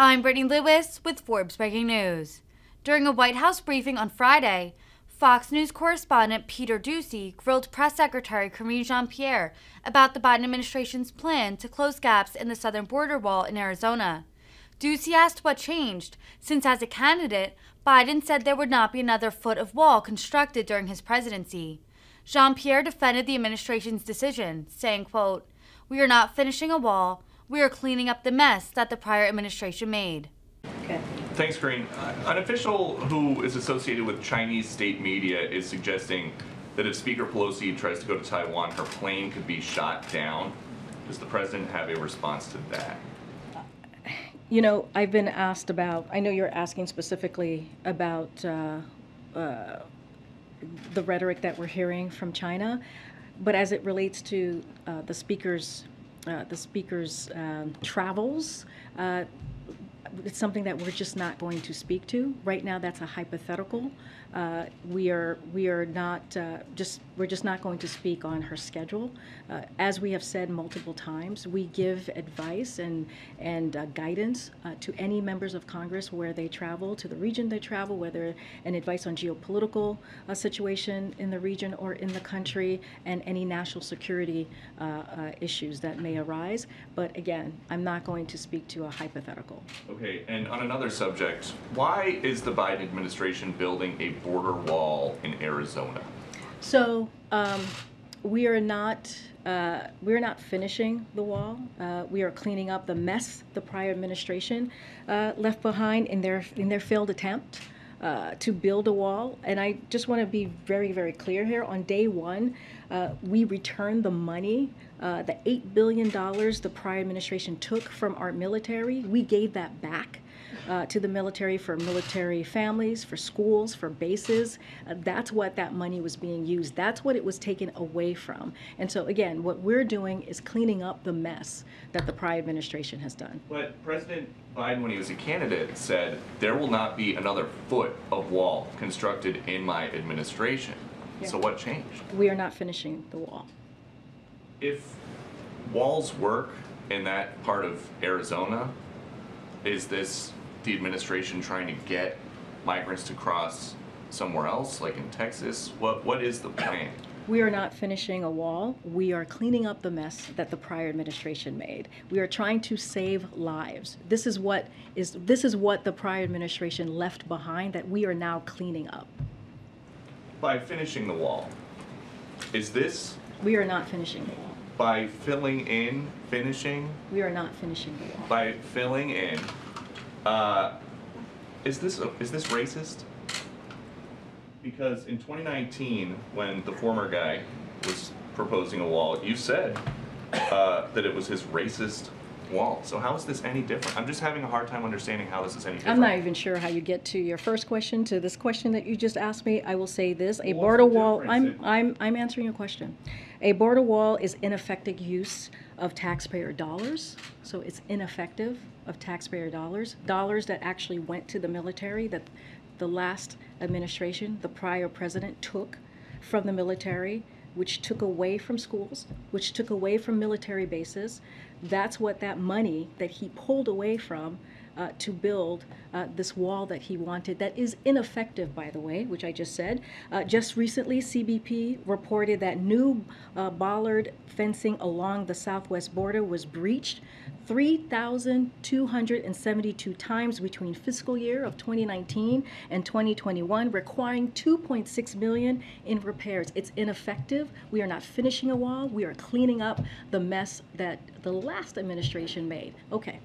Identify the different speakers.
Speaker 1: I'm Brittany Lewis with Forbes Breaking News. During a White House briefing on Friday, Fox News correspondent Peter Doocy grilled Press Secretary Karine Jean-Pierre about the Biden administration's plan to close gaps in the southern border wall in Arizona. Doocy asked what changed, since as a candidate, Biden said there would not be another foot of wall constructed during his presidency. Jean-Pierre defended the administration's decision, saying, quote, "We are not finishing a wall. We are cleaning up the mess that the prior administration made."
Speaker 2: Okay.
Speaker 3: Thanks, Karine. An official who is associated with Chinese state media is suggesting that if Speaker Pelosi tries to go to Taiwan, her plane could be shot down. Does the president have a response to that?
Speaker 2: You know, I've been asked about, I know you're asking specifically about the rhetoric that we're hearing from China, but as it relates to the speaker's travels, it's something that we're just not going to speak to right now. That's a hypothetical. We're just not going to speak on her schedule. As we have said multiple times, we give advice and guidance to any members of Congress where they travel, to the region they travel, whether an advice on geopolitical situation in the region or in the country, and any national security issues that may arise. But again, I'm not going to speak to a hypothetical.
Speaker 3: Okay, and on another subject, why is the Biden administration building a border wall in Arizona?
Speaker 2: So we are not finishing the wall. We are cleaning up the mess the prior administration left behind in their failed attempt to build a wall. And I just want to be very, very clear here. On day one, we returned the money, the $8 billion the prior administration took from our military. We gave that back to the military, for military families, for schools, for bases. That's what that money was being used. That's what it was taken away from. And so again, what we're doing is cleaning up the mess that the prior administration has done.
Speaker 3: But President Biden, when he was a candidate, said there will not be another foot of wall constructed in my administration. Yeah. So what changed?
Speaker 2: We are not finishing the wall.
Speaker 3: If walls work in that part of Arizona, is this the administration trying to get migrants to cross somewhere else, like in Texas? What is the plan?
Speaker 2: We are not finishing a wall. We are cleaning up the mess that the prior administration made. We are trying to save lives. This is what the prior administration left behind that we are now cleaning up.
Speaker 3: By finishing the wall, is this?
Speaker 2: We are not finishing the wall.
Speaker 3: By filling in, finishing?
Speaker 2: We are not finishing the wall.
Speaker 3: By filling in, is this racist? Because in 2019, when the former guy was proposing a wall, you said that it was his racist wall. So how is this any different? I'm just having a hard time understanding how this is any different.
Speaker 2: I'm not even sure how you get to your first question to this question that you just asked me. I will say this: a border wall. I'm answering your question. A border wall is ineffective use of taxpayer dollars. So it's ineffective of taxpayer dollars that actually went to the military, that the last administration, the prior president, took from the military, which took away from schools, which took away from military bases. That's what that money that he pulled away from to build this wall that he wanted, that is ineffective, by the way, which I just said. Just recently, CBP reported that new bollard fencing along the southwest border was breached 3,272 times between fiscal year of 2019 and 2021, requiring $2.6 million in repairs. It's ineffective. We are not finishing a wall. We are cleaning up the mess that the last administration made. Okay.